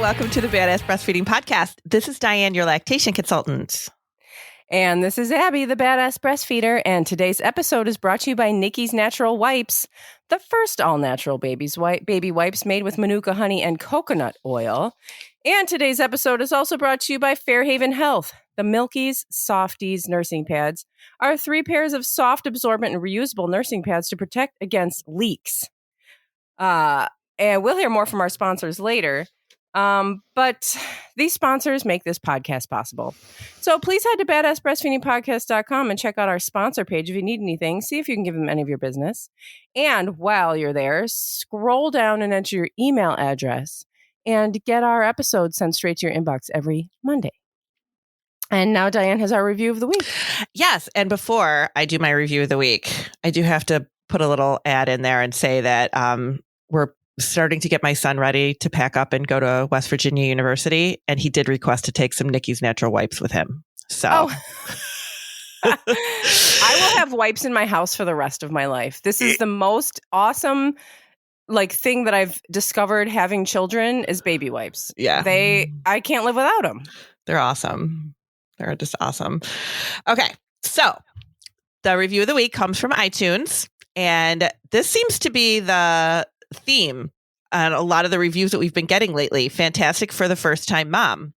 welcome to the Badass Breastfeeding Podcast. This is Dianne, your lactation consultant. And this is Abby, the Badass Breastfeeder, and today's episode is brought to you by Nikki's Natural Wipes, the first all-natural baby wipes made with Manuka honey and coconut oil. And today's episode is also brought to you by Fairhaven Health. The Milkies Softies nursing pads are 3 pairs of soft, absorbent, and reusable nursing pads to protect against leaks. And we'll hear more from our sponsors later. But these sponsors make this podcast possible. So please head to badassbreastfeedingpodcast.com and check out our sponsor page if you need anything. See if you can give them any of your business. And while you're there, scroll down and enter your email address and get our episodes sent straight to your inbox every Monday. And now Dianne has our review of the week. Yes. And before I do my review of the week, I do have to put a little ad in there and say that we're starting to get my son ready to pack up and go to West Virginia University. And he did request to take some Nikki's Natural Wipes with him. So I will have wipes in my house for the rest of my life. This is the most awesome thing that I've discovered having children is baby wipes. Yeah. I can't live without them. They're awesome. They're just awesome. Okay. So the review of the week comes from iTunes. And this seems to be the theme on a lot of the reviews that we've been getting lately. Fantastic for the first time mom.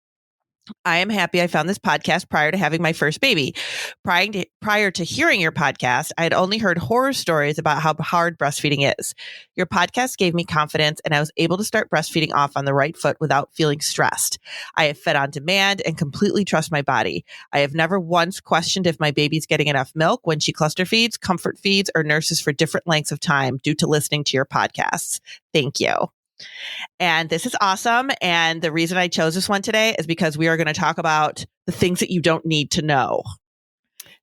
I am happy I found this podcast prior to having my first baby. Prior to hearing your podcast, I had only heard horror stories about how hard breastfeeding is. Your podcast gave me confidence and I was able to start breastfeeding off on the right foot without feeling stressed. I have fed on demand and completely trust my body. I have never once questioned if my baby's getting enough milk when she cluster feeds, comfort feeds, or nurses for different lengths of time due to listening to your podcasts. Thank you. And this is awesome. And the reason I chose this one today is because we are going to talk about the things that you don't need to know.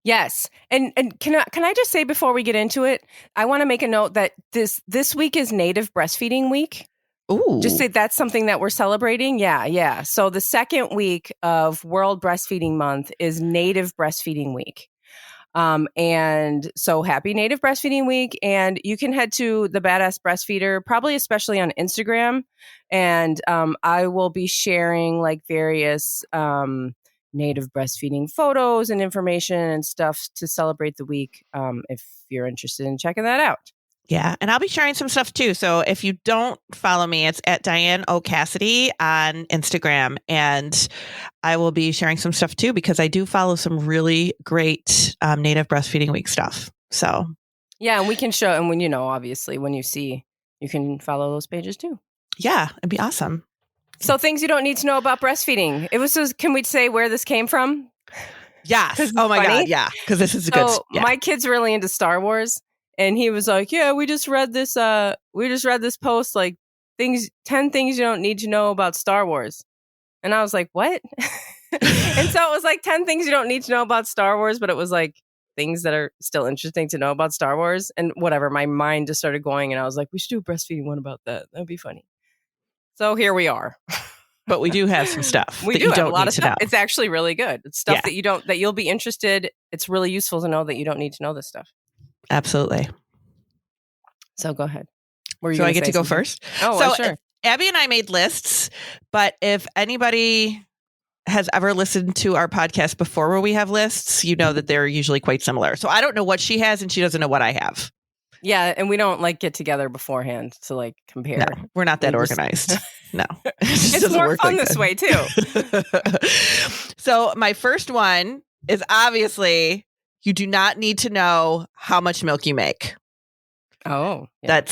Yes. And can I just say before we get into it, I want to make a note that this week is Native Breastfeeding Week. Ooh. Just say that's something that we're celebrating. Yeah. So the second week of World Breastfeeding Month is Native Breastfeeding Week. And so happy Native Breastfeeding Week. And you can head to the Badass Breastfeeder, probably especially on Instagram. And I will be sharing various Native breastfeeding photos and information and stuff to celebrate the week if you're interested in checking that out. Yeah. And I'll be sharing some stuff too. So if you don't follow me, it's at Dianne O. Cassidy on Instagram. And I will be sharing some stuff too, because I do follow some really great Native Breastfeeding Week stuff. So yeah, and we can show, and when obviously when you see, you can follow those pages too. Yeah, it'd be awesome. So things you don't need to know about breastfeeding. Can we say where this came from? Yes. Oh my God. Yeah. Because this is a good. Yeah. My kid's really into Star Wars. And he was like, yeah, we just read this post, 10 things you don't need to know about Star Wars. And I was like, what? And so it was 10 things you don't need to know about Star Wars, but it was things that are still interesting to know about Star Wars. And whatever, my mind just started going and I was like, we should do a breastfeeding one about that. That'd be funny. So here we are. But we do have some stuff. We do have a lot of stuff. It's actually really good. It's stuff that you'll be interested. It's really useful to know that you don't need to know this stuff. Absolutely. So go ahead. So I get to go first? Oh, sure. Abby and I made lists, but if anybody has ever listened to our podcast before where we have lists, you know that they're usually quite similar. So I don't know what she has and she doesn't know what I have. Yeah, and we don't get together beforehand to compare. No, we're not that organized. No. It's more fun this way too. So my first one is obviously you do not need to know how much milk you make. Oh. Yeah.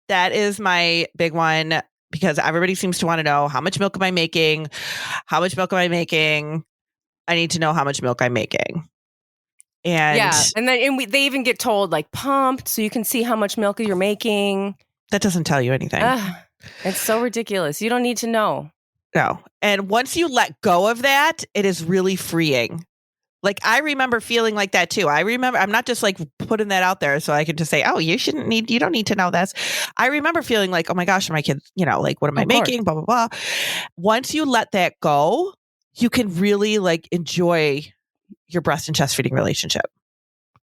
That is my big one because everybody seems to want to know how much milk am I making? How much milk am I making? I need to know how much milk I'm making. And then they even get told pumped so you can see how much milk you're making. That doesn't tell you anything. It's so ridiculous. You don't need to know. No. And once you let go of that, it is really freeing. I remember feeling like that too. I'm not just putting that out there so I can just say, oh, you don't need to know this. I remember feeling oh my gosh, my kids, what am I making? Blah, blah, blah. Once you let that go, you can really enjoy your breast and chest feeding relationship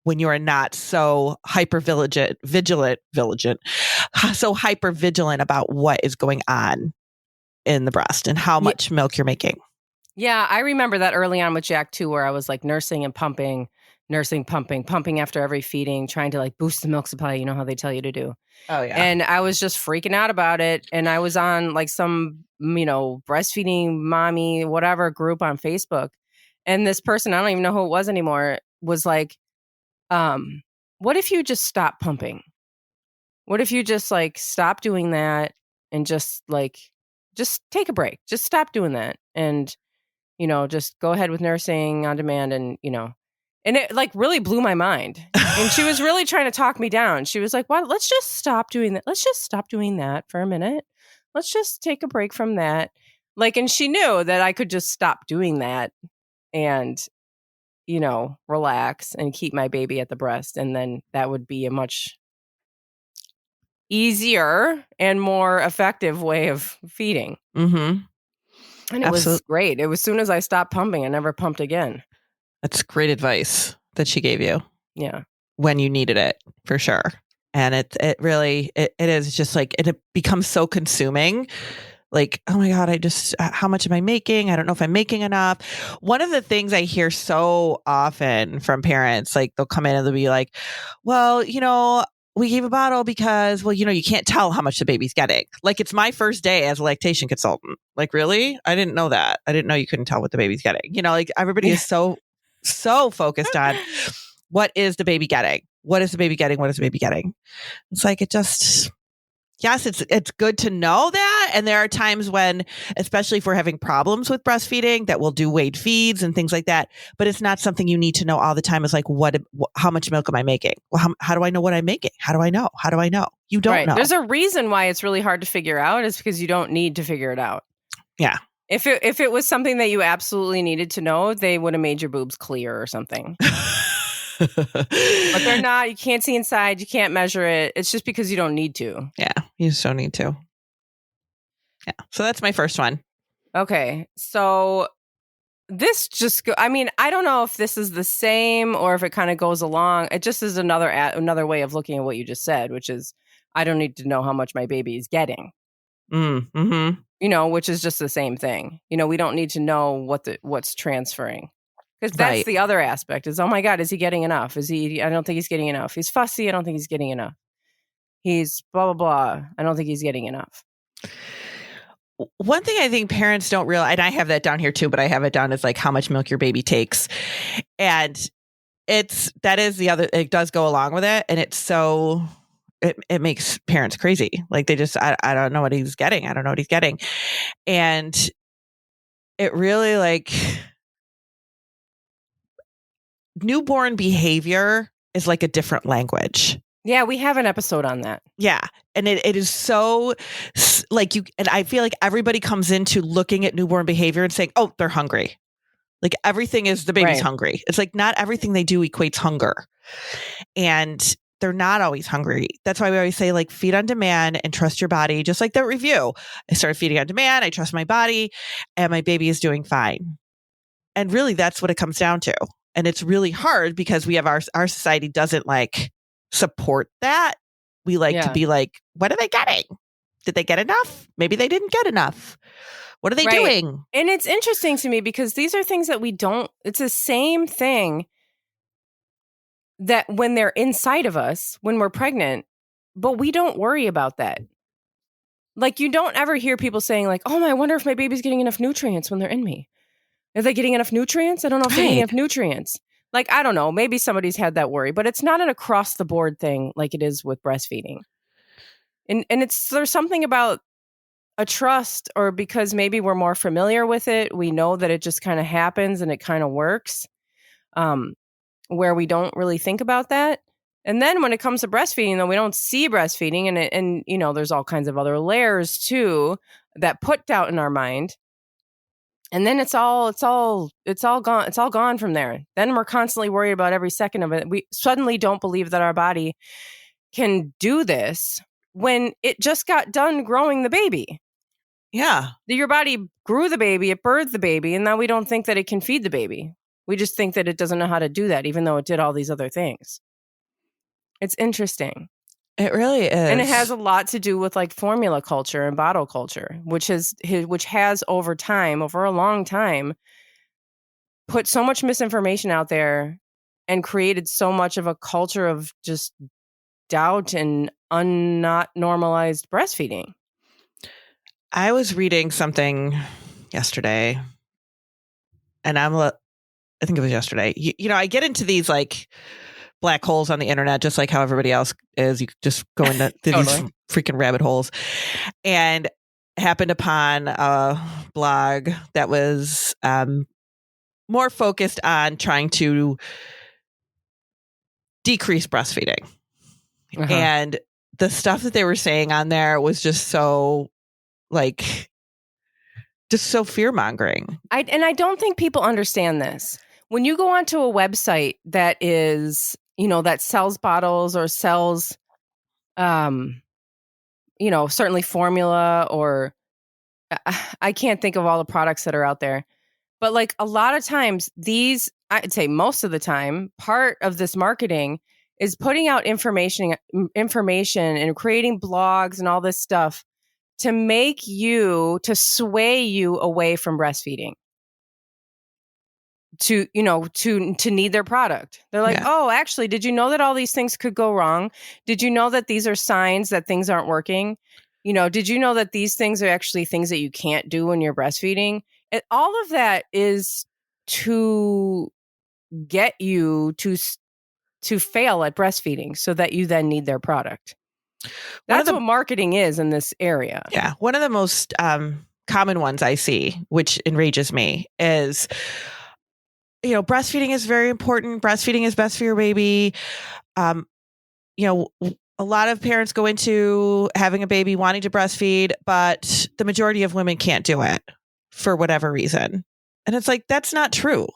when you are not so hyper vigilant about what is going on in the breast and how much milk you're making. Yeah, I remember that early on with Jack too, where I was like nursing and pumping, pumping after every feeding, trying to like boost the milk supply. You know how they tell you to do. Oh yeah. And I was just freaking out about it. And I was on like some, breastfeeding mommy, whatever group on Facebook. And this person, I don't even know who it was anymore, was like, what if you just stop pumping? What if you just like stop doing that and just take a break? Just stop doing that. And just go ahead with nursing on demand and it like really blew my mind. And she was really trying to talk me down. She was like, well, let's just stop doing that. Let's just stop doing that for a minute. Let's just take a break from that. Like, and she knew that I could just stop doing that and, relax and keep my baby at the breast. And then that would be a much easier and more effective way of feeding. Mm-hmm. And it was great. It was as soon as I stopped pumping, I never pumped again. That's great advice that she gave you. Yeah. When you needed it, for sure. And it is just like, it becomes so consuming. Like, oh my God, how much am I making? I don't know if I'm making enough. One of the things I hear so often from parents, like they'll come in and they'll be like, well, we gave a bottle because, well, you can't tell how much the baby's getting. Like, it's my first day as a lactation consultant. Like, really? I didn't know that. I didn't know you couldn't tell what the baby's getting. Like everybody is so focused on what is the baby getting? What is the baby getting? What is the baby getting? It's like, yes, it's good to know that. And there are times when, especially if we're having problems with breastfeeding, that we'll do weighed feeds and things like that. But it's not something you need to know all the time. It's like, how much milk am I making? Well, how do I know what I'm making? How do I know? How do I know? You don't know. There's a reason why it's really hard to figure out is because you don't need to figure it out. Yeah. If it was something that you absolutely needed to know, they would have made your boobs clear or something. But they're not. You can't see inside. You can't measure it. It's just because you don't need to. Yeah, you just don't need to. Yeah. So that's my first one. Okay. So this I don't know if this is the same or if it kind of goes along. It just is another way of looking at what you just said, which is I don't need to know how much my baby is getting. Mm-hmm. Which is just the same thing. We don't need to know what's transferring. Because that's the other aspect is, oh my God, is he getting enough? I don't think he's getting enough. He's fussy. I don't think he's getting enough. He's blah, blah, blah. I don't think he's getting enough. One thing I think parents don't realize, and I have that down here too, but I have it down as like how much milk your baby takes. And that is the other, it does go along with it. And it's so, it makes parents crazy. Like they just, I don't know what he's getting. I don't know what he's getting. And it really like, newborn behavior is like a different language. Yeah, we have an episode on that. Yeah. And it is so like and I feel like everybody comes into looking at newborn behavior and saying, oh, they're hungry. Like everything is the baby's hungry. It's like not everything they do equates hunger. And they're not always hungry. That's why we always say like feed on demand and trust your body. Just like that review. I started feeding on demand. I trust my body and my baby is doing fine. And really that's what it comes down to. And it's really hard because we have our society doesn't like support that. We like to be like, what are they getting? Did they get enough? Maybe they didn't get enough. What are they doing? And it's interesting to me because these are things that it's the same thing that when they're inside of us, when we're pregnant, but we don't worry about that. Like you don't ever hear people saying like, oh, I wonder if my baby's getting enough nutrients when they're in me. Are they getting enough nutrients? I don't know if they're getting enough nutrients. Like, I don't know. Maybe somebody's had that worry, but it's not an across the board thing like it is with breastfeeding. And there's something about a trust or because maybe we're more familiar with it. We know that it just kind of happens and it kind of works where we don't really think about that. And then when it comes to breastfeeding, though, we don't see breastfeeding and there's all kinds of other layers too that put doubt in our mind. And then it's all gone. It's all gone from there. Then we're constantly worried about every second of it. We suddenly don't believe that our body can do this when it just got done growing the baby. Yeah. Your body grew the baby, it birthed the baby, and now we don't think that it can feed the baby. We just think that it doesn't know how to do that, even though it did all these other things. It's interesting. It really is. And it has a lot to do with like formula culture and bottle culture, which has over time, over a long time, put so much misinformation out there and created so much of a culture of just doubt and not normalized breastfeeding. I was reading something yesterday, and I think it was yesterday. You know, I get into these like black holes on the internet, just like how everybody else is. You just go into Totally. these freaking rabbit holes, and happened upon a blog that was more focused on trying to decrease breastfeeding. Uh-huh. And the stuff that they were saying on there was just so like, just so fear mongering. I don't think people understand this. When you go onto a website that is, you know, that sells bottles or sells, you know, certainly formula, or I can't think of all the products that are out there. But like a lot of times I'd say most of the time, part of this marketing is putting out information and creating blogs and all this stuff to sway you away from breastfeeding. To need their product. They're like, oh, actually, did you know that all these things could go wrong? Did you know that these are signs that things aren't working? You know, did you know that these things are actually things that you can't do when you're breastfeeding? And all of that is to get you to fail at breastfeeding so that you then need their product. That's what marketing is in this area. Yeah. One of the most common ones I see, which enrages me, is, you know, breastfeeding is very important. Breastfeeding is best for your baby. You know, a lot of parents go into having a baby wanting to breastfeed, but the majority of women can't do it for whatever reason. And it's like, that's not true.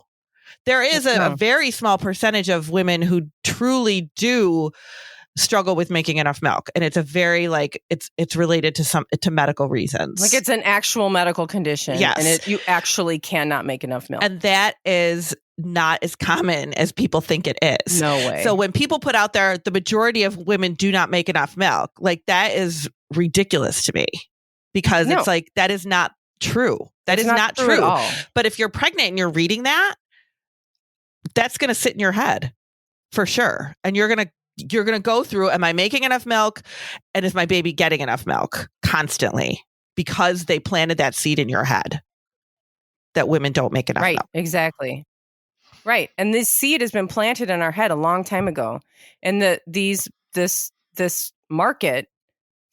There is a very small percentage of women who truly do struggle with making enough milk. And it's a very like, it's related to medical reasons. Like it's an actual medical condition. Yes. And you actually cannot make enough milk. And that is not as common as people think it is. No way. So when people put out there, the majority of women do not make enough milk, like that is ridiculous to me, because it's like, that is not true. That is not true. At all. But if you're pregnant and you're reading that, that's going to sit in your head for sure. And you're going to go through, am I making enough milk? And is my baby getting enough milk constantly? Because they planted that seed in your head that women don't make enough milk. Exactly. Right. And this seed has been planted in our head a long time ago. And this market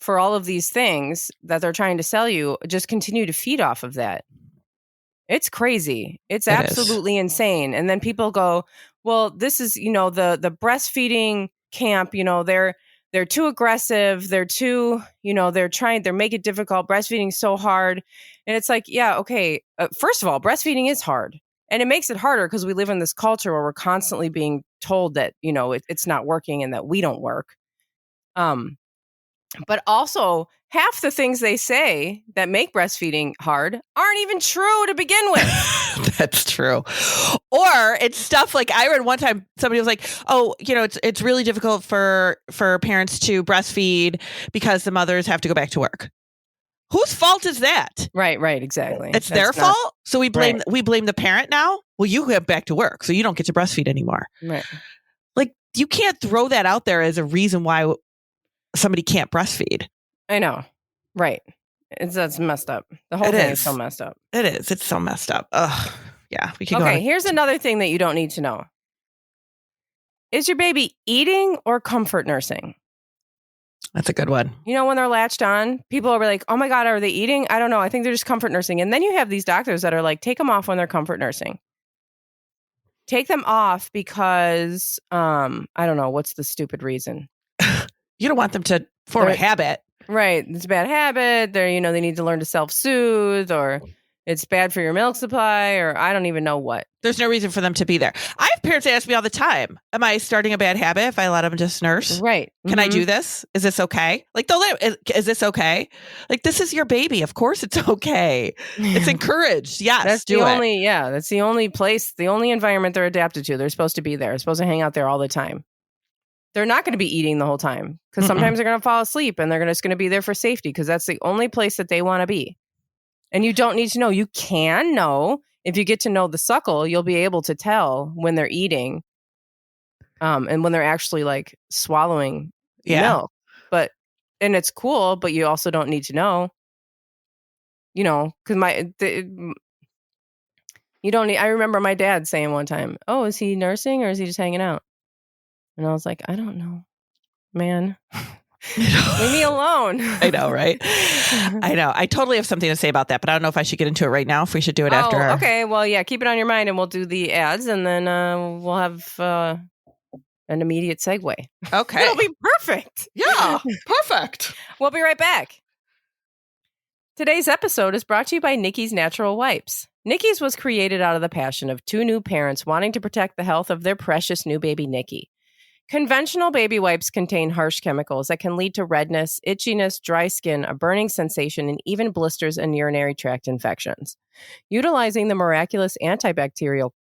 for all of these things that they're trying to sell you just continue to feed off of that. It's crazy. It's absolutely insane. And then people go, well, this is, you know, the breastfeeding camp, you know, they're too aggressive. They're too, you know, they're making it difficult. Breastfeeding so hard. And it's like, yeah, okay. First of all, breastfeeding is hard. And it makes it harder because we live in this culture where we're constantly being told that, you know, it's not working and that we don't work. But also, half the things they say that make breastfeeding hard aren't even true to begin with. That's true. Or it's stuff like I read one time, somebody was like, oh, you know, it's really difficult for parents to breastfeed because the mothers have to go back to work. Whose fault is that? Right, exactly. It's their fault. So we blame the parent now. Well, you go back to work, so you don't get to breastfeed anymore. Right. Like you can't throw that out there as a reason why somebody can't breastfeed. I know. Right. That's messed up. The whole thing is so messed up. It is. It's so messed up. Ugh. Yeah. We can go. Okay. Here's another thing that you don't need to know. Is your baby eating or comfort nursing? That's a good one. You know, when they're latched on, people are like, oh my God, are they eating? I don't know. I think they're just comfort nursing. And then you have these doctors that are like, take them off when they're comfort nursing. Take them off because, I don't know. What's the stupid reason? You don't want them to form a habit. Right. It's a bad habit. They're, you know, they need to learn to self-soothe, or it's bad for your milk supply, or I don't even know what. There's no reason for them to be there. I have parents that ask me all the time, am I starting a bad habit if I let them just nurse? Right. Can I do this? Is this okay? Like, is this okay? Like, this is your baby. Of course it's okay. It's encouraged. Yes, that's the only place, the only environment they're adapted to. They're supposed to be there. They're supposed to hang out there all the time. they're not going to be eating the whole time because sometimes they're going to fall asleep and they're just going to be there for safety because that's the only place that they want to be. And you don't need to know. You can know. If you get to know the suckle, you'll be able to tell when they're eating and when they're actually like swallowing milk. And it's cool, but you also don't need to know. You know, because you don't need. I remember my dad saying one time, "Oh, is he nursing or is he just hanging out?" And I was like, "I don't know, man. Leave me alone." I know, right? I know. I totally have something to say about that, but I don't know if I should get into it right now. If we should do it after. Okay. Well, yeah. Keep it on your mind, and we'll do the ads, and then we'll have an immediate segue. Okay, it'll be perfect. Yeah, perfect. We'll be right back. Today's episode is brought to you by Nikki's Natural Wipes. Nikki's was created out of the passion of two new parents wanting to protect the health of their precious new baby Nikki. Conventional baby wipes contain harsh chemicals that can lead to redness, itchiness, dry skin, a burning sensation, and even blisters and urinary tract infections. Utilizing the miraculous antibacterial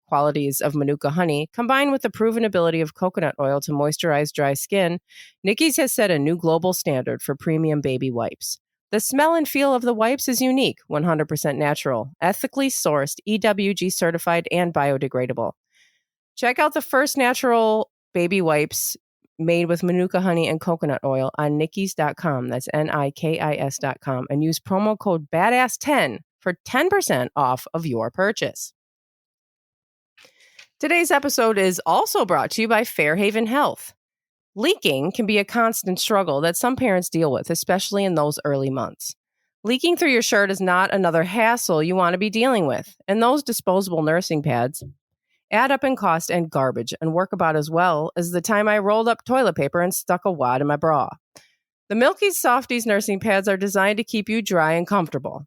qualities of Manuka honey, combined with the proven ability of coconut oil to moisturize dry skin, Nikki's has set a new global standard for premium baby wipes. The smell and feel of the wipes is unique, 100% natural, ethically sourced, EWG certified, and biodegradable. Check out the first natural baby wipes made with Manuka honey and coconut oil on Nikki's.com. That's NIKIS.com. And use promo code BADASS10 for 10% off of your purchase. Today's episode is also brought to you by Fairhaven Health. Leaking can be a constant struggle that some parents deal with, especially in those early months. Leaking through your shirt is not another hassle you want to be dealing with, and those disposable nursing pads add up in cost and garbage and work about as well as the time I rolled up toilet paper and stuck a wad in my bra. The Milky's Softies nursing pads are designed to keep you dry and comfortable.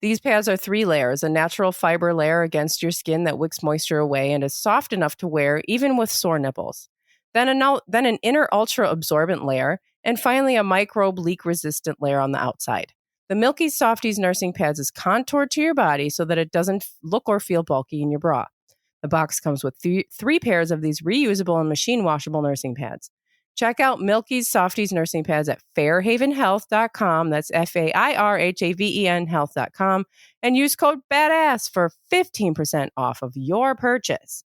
These pads are 3 layers, a natural fiber layer against your skin that wicks moisture away and is soft enough to wear even with sore nipples. Then an inner ultra-absorbent layer, and finally a microbe leak-resistant layer on the outside. The Milky's Softies nursing pads is contoured to your body so that it doesn't look or feel bulky in your bra. The box comes with 3 pairs of these reusable and machine-washable nursing pads. Check out Milky's Softies nursing pads at fairhavenhealth.com. That's FAIRHAVEN health.com. And use code BADASS for 15% off of your purchase.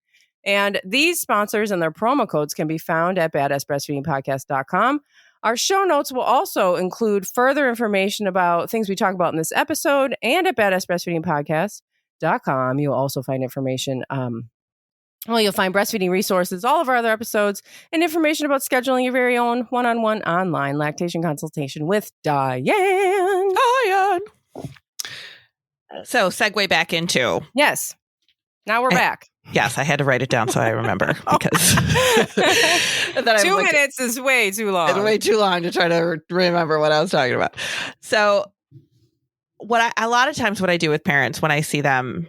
And these sponsors and their promo codes can be found at badassbreastfeedingpodcast.com. Our show notes will also include further information about things we talk about in this episode, and at badassbreastfeedingpodcast.com. You'll also find information. You'll find breastfeeding resources, all of our other episodes, and information about scheduling your very own one-on-one online lactation consultation with Dianne. So segue back into. Yes. Now we're back. Yes, I had to write it down so I remember because 2 minutes is way too long. It's way too long to try to remember what I was talking about. So a lot of times what I do with parents when I see them,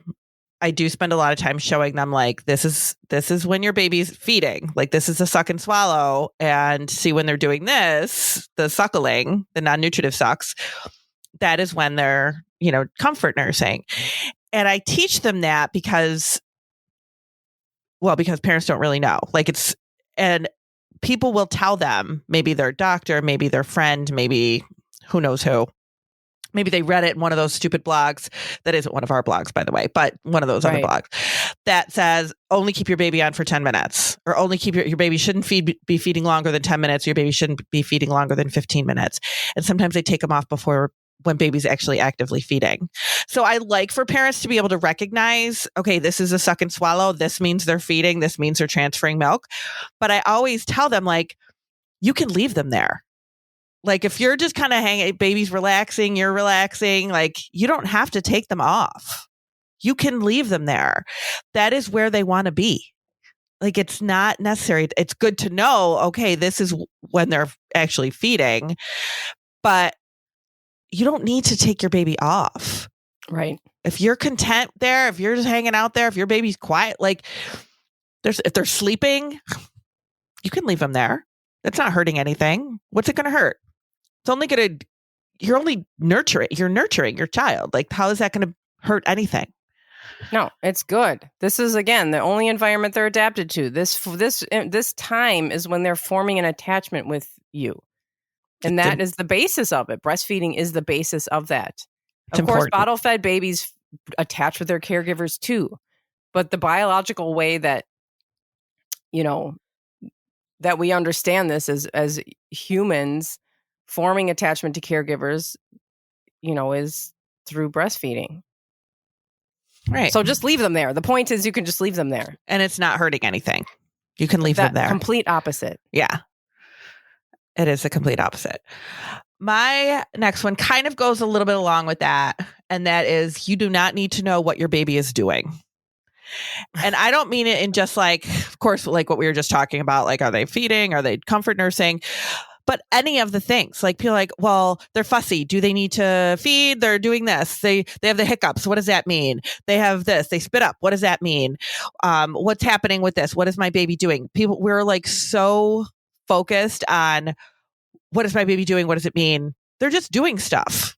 I do spend a lot of time showing them like, this is when your baby's feeding, like this is a suck and swallow, and see when they're doing this, the suckling, the non-nutritive sucks, that is when they're, comfort nursing. And I teach them that because parents don't really know. And people will tell them, maybe their doctor, maybe their friend, maybe who knows who. Maybe they read it in one of those stupid blogs that isn't one of our blogs, by the way, but one of those other blogs that says only keep your baby on for 10 minutes, or only keep your baby shouldn't be feeding longer than 10 minutes. Your baby shouldn't be feeding longer than 15 minutes. And sometimes they take them off when baby's actually actively feeding. So I like for parents to be able to recognize, okay, this is a suck and swallow. This means they're feeding. This means they're transferring milk. But I always tell them, you can leave them there. If you're just kind of hanging, baby's relaxing, you're relaxing, you don't have to take them off. You can leave them there. That is where they want to be. It's not necessary. It's good to know, okay, this is when they're actually feeding, but you don't need to take your baby off. Right. If you're content there, if you're just hanging out there, if your baby's quiet, if they're sleeping, you can leave them there. That's not hurting anything. What's it going to hurt? It's only going to, you're only nurturing your child. How is that going to hurt anything? No, it's good. This is, again, the only environment they're adapted to. This time is when they're forming an attachment with you. And that is the basis of it. Breastfeeding is the basis of that. Of course, bottle-fed babies attach with their caregivers too. But the biological way that, that we understand this as humans forming attachment to caregivers, is through breastfeeding. Right. So just leave them there. The point is you can just leave them there. And it's not hurting anything. You can leave them there. Complete opposite. Yeah. It is the complete opposite. My next one kind of goes a little bit along with that. And that is, you do not need to know what your baby is doing. And I don't mean it in just like, of course, like what we were just talking about, like, are they feeding? Are they comfort nursing? But any of the things, like people are like, well, they're fussy. Do they need to feed? They're doing this. They have the hiccups. What does that mean? They have this. They spit up. What does that mean? What's happening with this? What is my baby doing? We're like so focused on what is my baby doing? What does it mean? They're just doing stuff.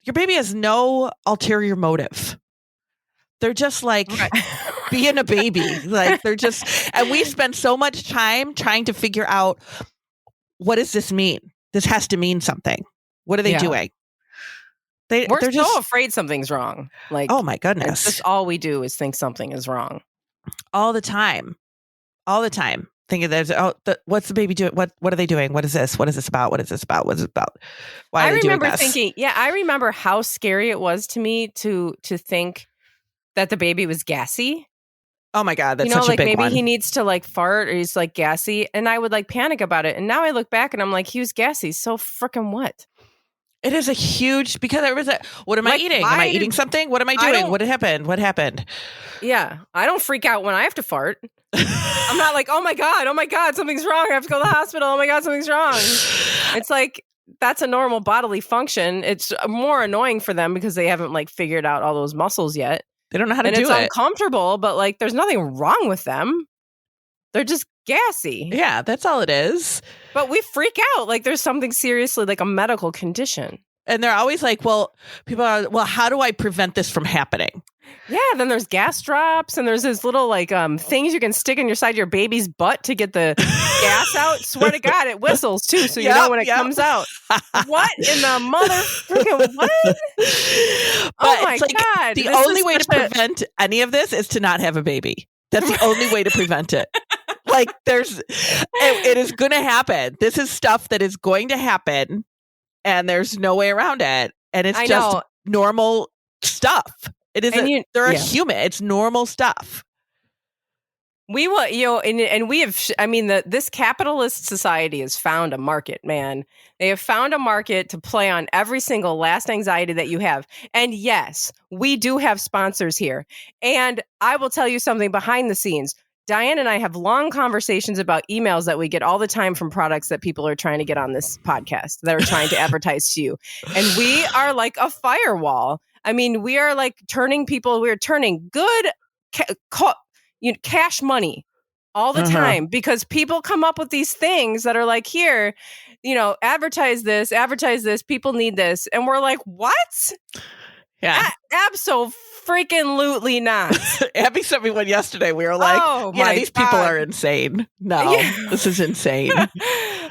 Your baby has no ulterior motive. They're just like being a baby. Like they're just, and we spend so much time trying to figure out, what does this mean? This has to mean something. What are they doing? We're so just afraid something's wrong. Like, oh my goodness. It's just all we do is think something is wrong. All the time. All the time. Thinking there's, what's the baby doing? What are they doing? What is this? What is this about? What is this about? What is it about? Why are they doing this? I remember how scary it was to me to think that the baby was gassy. Oh my God, that's such a big maybe one. He needs to like fart or he's like gassy. And I would like panic about it. And now I look back and I'm like, he was gassy. So freaking what? It is a huge, because there was what am I eating? Am I eating something? What am I doing? What happened? What happened? Yeah. I don't freak out when I have to fart. I'm not like, oh my God, something's wrong. I have to go to the hospital. Oh my God, something's wrong. It's like, that's a normal bodily function. It's more annoying for them because they haven't like figured out all those muscles yet. They don't know how to do it. And it's uncomfortable, but like there's nothing wrong with them. They're just gassy. Yeah, that's all it is. But we freak out like there's something seriously like a medical condition. And they're always like, people are, how do I prevent this from happening? Yeah, then there's gas drops and there's this little like things you can stick in your side of your baby's butt to get the gas out. Swear to God, it whistles too, so you know when it comes out. What in the mother freaking what? Oh my God. The only way to prevent any of this is to not have a baby. That's the only way to prevent it. Like it is going to happen. This is stuff that is going to happen and there's no way around it. And it's just normal stuff. It isn't, they're a human. It's normal stuff. We will, and we have, this capitalist society has found a market, man. They have found a market to play on every single last anxiety that you have. And yes, we do have sponsors here. And I will tell you something behind the scenes. Dianne and I have long conversations about emails that we get all the time from products that people are trying to get on this podcast, that are trying to advertise to you. And we are like a firewall. We are like we're turning good cash money all the time because people come up with these things that are like, here, advertise this, people need this. And we're like, what? Yeah. Abso-freaking-lutely not. Abby sent me one yesterday. We were like, these people are insane. No, this is insane.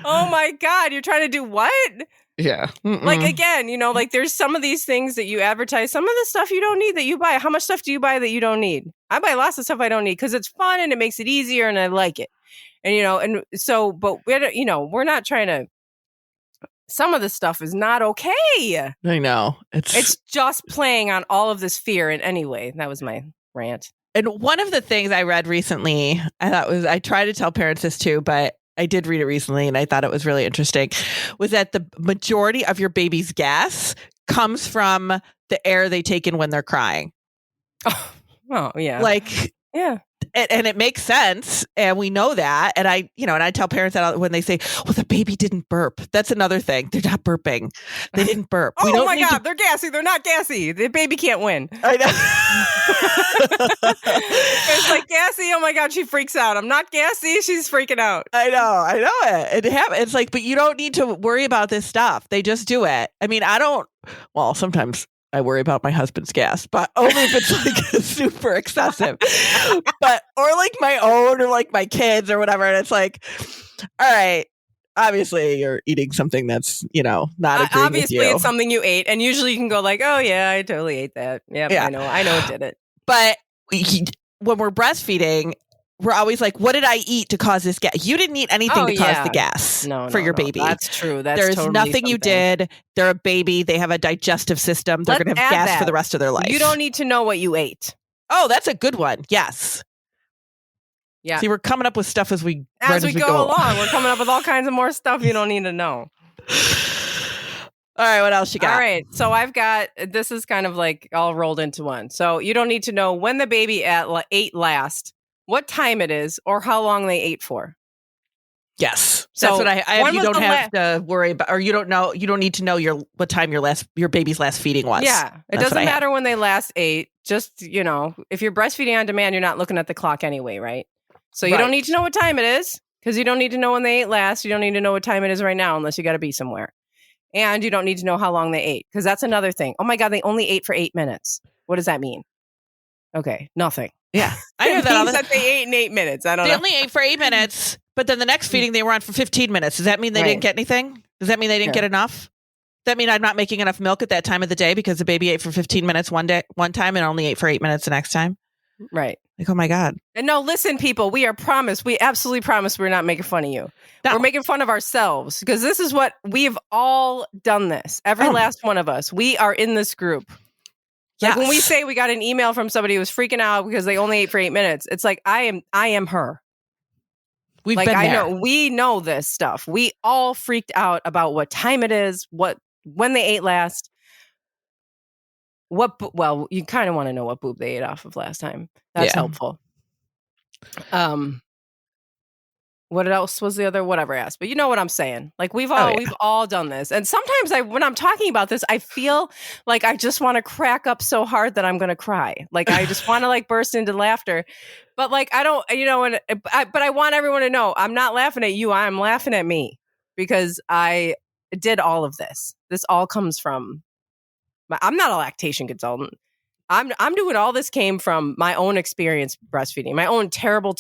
Oh my God. You're trying to do what? Yeah. Mm-mm. Like, again, like there's some of these things that you advertise, some of the stuff you don't need that you buy. How much stuff do you buy that you don't need? I buy lots of stuff I don't need because it's fun and it makes it easier and I like it. And, and so, but we're not trying to, some of this stuff is not okay. I know. It's just playing on all of this fear. And anyway, that was my rant. And one of the things I read recently, I try to tell parents this too, but I did read it recently and I thought it was really interesting, was that the majority of your baby's gas comes from the air they take in when they're crying. Oh yeah. Like, yeah. And it makes sense. And we know that. And I tell parents that when they say, well, the baby didn't burp. That's another thing. They're not burping. They didn't burp. Oh my God. They're gassy. They're not gassy. The baby can't win. I know. It's like gassy. Oh my God. She freaks out. I'm not gassy. She's freaking out. I know it. It's like, but you don't need to worry about this stuff. They just do it. Sometimes I worry about my husband's gas, but only if it's like super excessive. But or like my own or like my kids or whatever. And it's like, all right, obviously you're eating something that's, not agreeing obviously with you. it's something you ate, and usually you can go like, oh yeah, I totally ate that. Yep, yeah, I know it did it. But when we're breastfeeding, we're always like, what did I eat to cause this gas? You didn't eat anything to cause the gas for your baby. That's true. There's totally nothing something. you did. They're a baby. They have a digestive system. They're going to have gas for the rest of their life. You don't need to know what you ate. Oh, that's a good one. Yes. Yeah. See, we're coming up with stuff as we go along. We're coming up with all kinds of more stuff you don't need to know. All right, what else you got? All right, so I've got, this is kind of like all rolled into one. So you don't need to know when the baby ate last, what time it is, or how long they ate for. Yes, that's what I have. You don't have to worry about, or you don't need to know what time your baby's last feeding was. Yeah, it doesn't matter when they last ate. Just, if you're breastfeeding on demand, you're not looking at the clock anyway, right? So you don't need to know what time it is, because you don't need to know when they ate last. You don't need to know what time it is right now, unless you got to be somewhere. And you don't need to know how long they ate, because that's another thing. Oh my God, they only ate for 8 minutes. What does that mean? Okay, nothing. Yeah, I know that. That they ate in 8 minutes. I don't know. They only ate for 8 minutes, but then the next feeding they were on for 15 minutes. Does that mean they didn't get anything? Does that mean they didn't get enough? Does that mean I'm not making enough milk at that time of the day because the baby ate for 15 minutes one time and only ate for 8 minutes the next time? Right. Like, oh my God. And no, listen, people, we absolutely promise we're not making fun of you. No. We're making fun of ourselves, because this is what we've all done this. Every last one of us. We are in this group. Like when we say we got an email from somebody who was freaking out because they only ate for 8 minutes, it's like, I am her. We've been there. We know this stuff. We all freaked out about what time it is, when they ate last. Well, you kind of want to know what boob they ate off of last time. That's helpful. What else was the other whatever I asked? But you know what I'm saying. Like we've all done this. And sometimes when I'm talking about this, I feel like I just want to crack up so hard that I'm going to cry. Like I just want to like burst into laughter. But like I don't, but I want everyone to know I'm not laughing at you. I'm laughing at me, because I did all of this. This all comes from I'm not a lactation consultant. I'm doing all this came from my own experience breastfeeding, my own terrible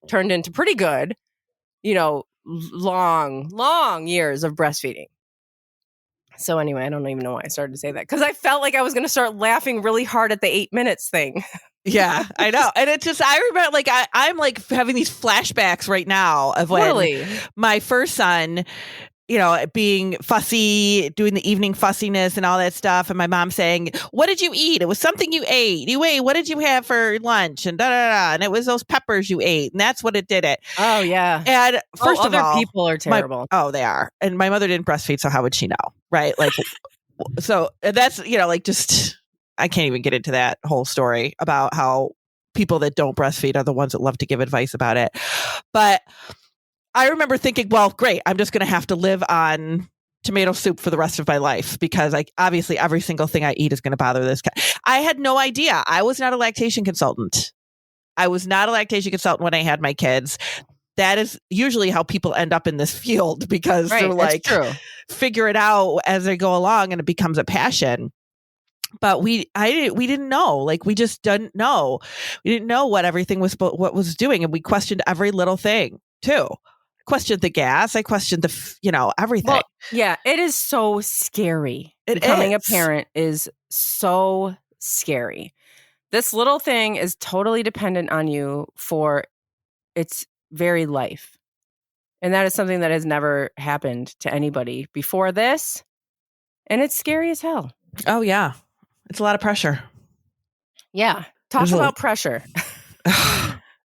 turned into pretty good, long years of breastfeeding. So anyway, I don't even know why I started to say that, because I felt like I was going to start laughing really hard at the 8 minutes thing. Yeah, I know. And it's just, I remember like, I'm like having these flashbacks right now of when my first son, being fussy, doing the evening fussiness and all that stuff. And my mom saying, what did you eat? It was something you ate. What did you have for lunch? And da-da-da. And it was those peppers you ate. And that's what it did it. Oh, yeah. And first of all, people are terrible. They are. And my mother didn't breastfeed, so how would she know? Right? Like, so that's, just, I can't even get into that whole story about how people that don't breastfeed are the ones that love to give advice about it. But I remember thinking, well, great, I'm just going to have to live on tomato soup for the rest of my life, because obviously every single thing I eat is going to bother this cat. I had no idea. I was not a lactation consultant. When I had my kids. That is usually how people end up in this field, because they're like, figure it out as they go along and it becomes a passion. But we didn't know. Like, we just didn't know. We didn't know what everything was doing, and we questioned every little thing too. Questioned the gas. I questioned everything. Well, yeah, it is so scary. Becoming a parent is so scary. This little thing is totally dependent on you for its very life. And that is something that has never happened to anybody before this. And it's scary as hell. Oh, yeah. It's a lot of pressure. Yeah. Talk about pressure.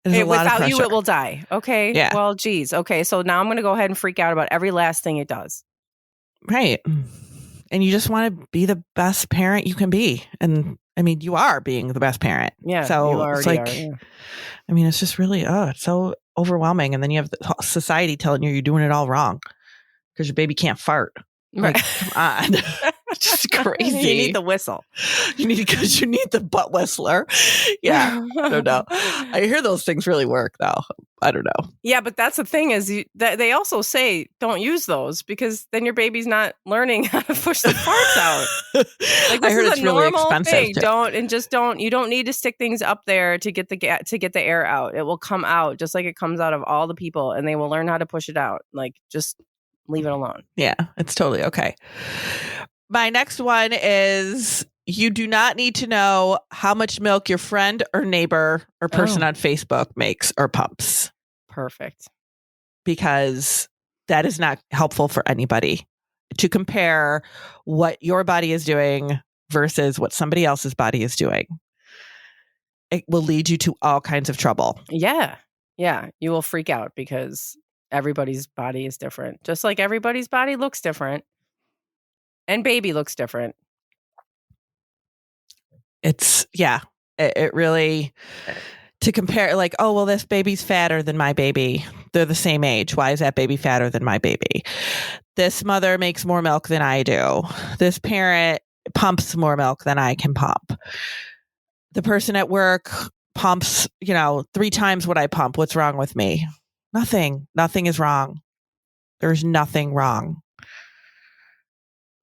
Without you, it will die. Okay. Yeah. Well, geez. Okay. So now I'm going to go ahead and freak out about every last thing it does. Right. And you just want to be the best parent you can be. And I mean, you are being the best parent. Yeah. So it's like, I mean, it's just really, it's so overwhelming. And then you have the society telling you're doing it all wrong because your baby can't fart. Like, come on. Just crazy. You need the whistle. You need the butt whistler. Yeah. I don't know. I hear those things really work though. I don't know. Yeah, but that's the thing is they also say don't use those because then your baby's not learning how to push the farts out. Like this I heard is it's a really normal expensive. thing. You don't need to stick things up there to get the air out. It will come out just like it comes out of all the people, and they will learn how to push it out. Like just leave it alone. Yeah, it's totally okay. My next one is you do not need to know how much milk your friend or neighbor or person on Facebook makes or pumps. Perfect. Because that is not helpful for anybody to compare what your body is doing versus what somebody else's body is doing. It will lead you to all kinds of trouble. Yeah. Yeah. You will freak out because everybody's body is different. Just like everybody's body looks different. And baby looks different. It really, to compare like, oh, well, this baby's fatter than my baby. They're the same age. Why is that baby fatter than my baby? This mother makes more milk than I do. This parent pumps more milk than I can pump. The person at work pumps, 3 times what I pump. What's wrong with me? Nothing. Nothing is wrong. There's nothing wrong.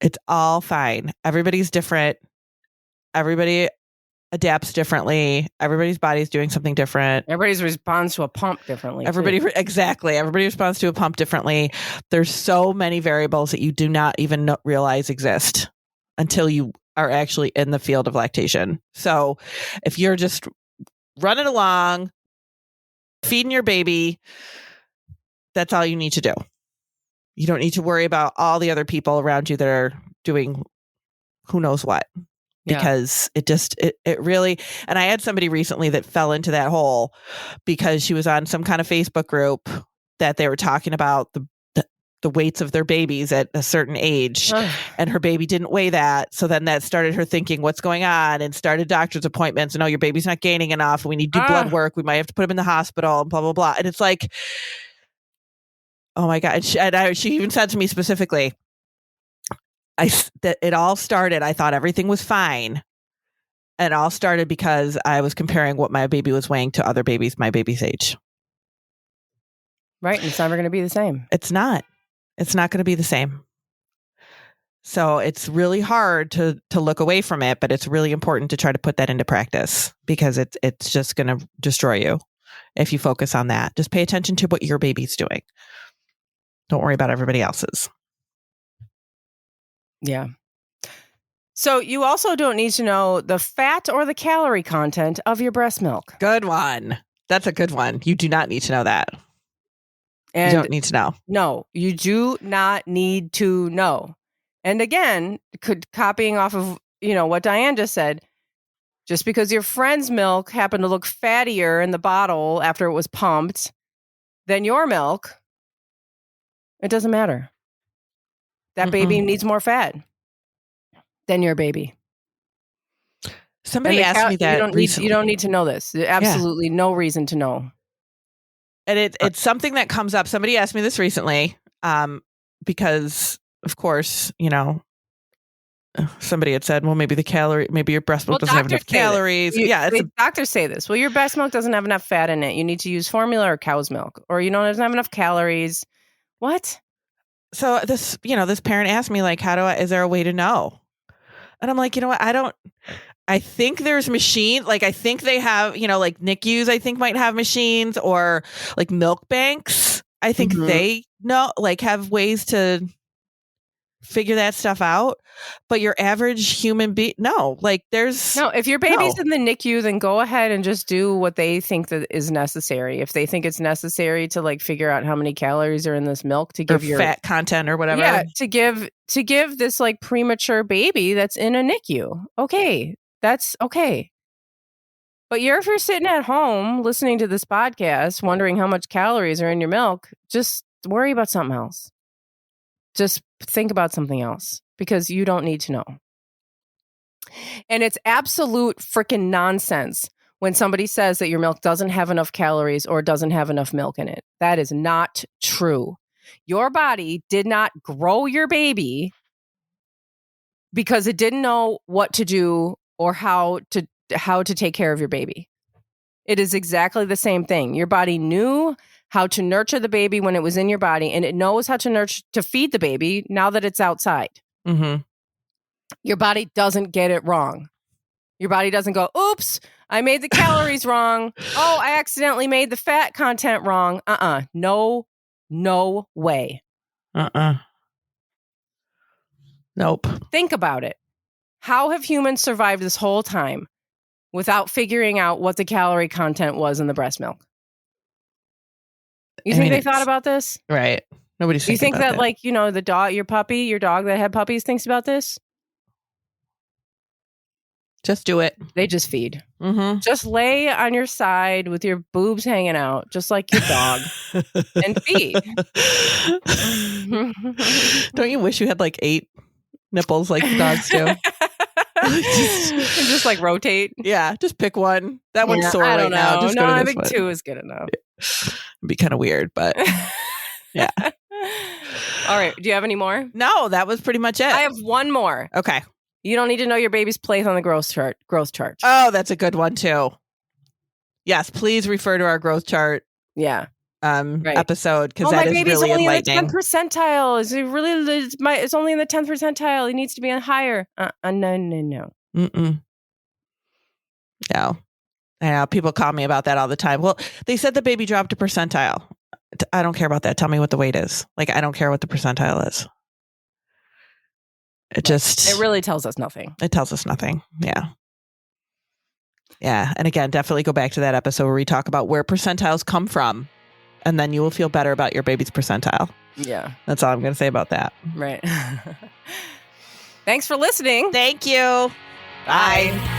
It's all fine. Everybody's different. Everybody adapts differently. Everybody's body's doing something different. Everybody responds to a pump differently. Exactly. Everybody responds to a pump differently. There's so many variables that you do not even realize exist until you are actually in the field of lactation. So if you're just running along, feeding your baby, that's all you need to do. You don't need to worry about all the other people around you that are doing who knows what. Because it really, and I had somebody recently that fell into that hole because she was on some kind of Facebook group that they were talking about the weights of their babies at a certain age, and her baby didn't weigh that. So then that started her thinking, what's going on? And started doctor's appointments. And your baby's not gaining enough. We need to do blood work. We might have to put him in the hospital and blah, blah, blah. And it's like, oh my God. She even said to me specifically, that it all started, I thought everything was fine. And it all started because I was comparing what my baby was weighing to other babies my baby's age. Right. And it's never going to be the same. It's not going to be the same. So it's really hard to look away from it, but it's really important to try to put that into practice because it's just going to destroy you if you focus on that. Just pay attention to what your baby's doing. Don't worry about everybody else's. Yeah. So you also don't need to know the fat or the calorie content of your breast milk. Good one. That's a good one. You do not need to know that. And you don't need to know. No, you do not need to know. And again, copying off of, what Diane just said, just because your friend's milk happened to look fattier in the bottle after it was pumped than your milk, it doesn't matter. That baby needs more fat than your baby. Somebody asked me that recently. You don't need to know this. Absolutely no reason to know. And it's something that comes up. Somebody asked me this recently because, of course, somebody had said, well, maybe your breast milk doesn't have enough calories. Doctors say this. Well, your breast milk doesn't have enough fat in it. You need to use formula or cow's milk. Or, it doesn't have enough calories. What? So this parent asked me, like, is there a way to know? And I'm like, what? I think there's I think they have, like NICUs, I think might have machines or like milk banks. I think they have ways to figure that stuff out. But your average human being, if your baby's in the NICU, then go ahead and just do what they think that is necessary. If they think it's necessary to figure out how many calories are in this milk to give your fat content or whatever. Yeah, to give this premature baby that's in a NICU. Okay. That's okay. But if you're sitting at home listening to this podcast, wondering how much calories are in your milk, just worry about something else. Just think about something else because you don't need to know. And it's absolute freaking nonsense when somebody says that your milk doesn't have enough calories or doesn't have enough milk in it. That is not true. Your body did not grow your baby because it didn't know what to do or how to take care of your baby. It is exactly the same thing. Your body knew how to nurture the baby when it was in your body, and it knows how to feed the baby now that it's outside. Mm-hmm. Your body doesn't get it wrong. Your body doesn't go, oops, I made the calories wrong. Oh, I accidentally made the fat content wrong. No way. Nope. Think about it. How have humans survived this whole time without figuring out what the calorie content was in the breast milk? You think they thought about this? Right. Nobody's thinking You think about that, like, you know, the dog, your dog that had puppies thinks about this? Just do it. They just feed. Mm-hmm. Just lay on your side with your boobs hanging out, just like your dog, and feed. Don't you wish you had like 8 nipples like the dogs do? just like rotate. Yeah, just pick one. That one's sore I don't right now. know. Just no, go to I this think one. 2 is good enough. Yeah. It'd be kind of weird, but yeah. All right. Do you have any more? No, that was pretty much it. I have one more. Okay. You don't need to know your baby's place on the growth chart. Oh, that's a good one too. Yes, please refer to our growth chart. Yeah. Episode, because that is really enlightening. My baby's only in the 10th percentile. Is it really? It's only in the 10th percentile. It needs to be on higher. No. Mm-mm. No. Yeah, people call me about that all the time. Well, they said the baby dropped a percentile. I don't care about that. Tell me what the weight is. Like, I don't care what the percentile is. It really tells us nothing. It tells us nothing. Yeah. Yeah. And again, definitely go back to that episode where we talk about where percentiles come from, and then you will feel better about your baby's percentile. Yeah. That's all I'm going to say about that. Right. Thanks for listening. Thank you. Bye.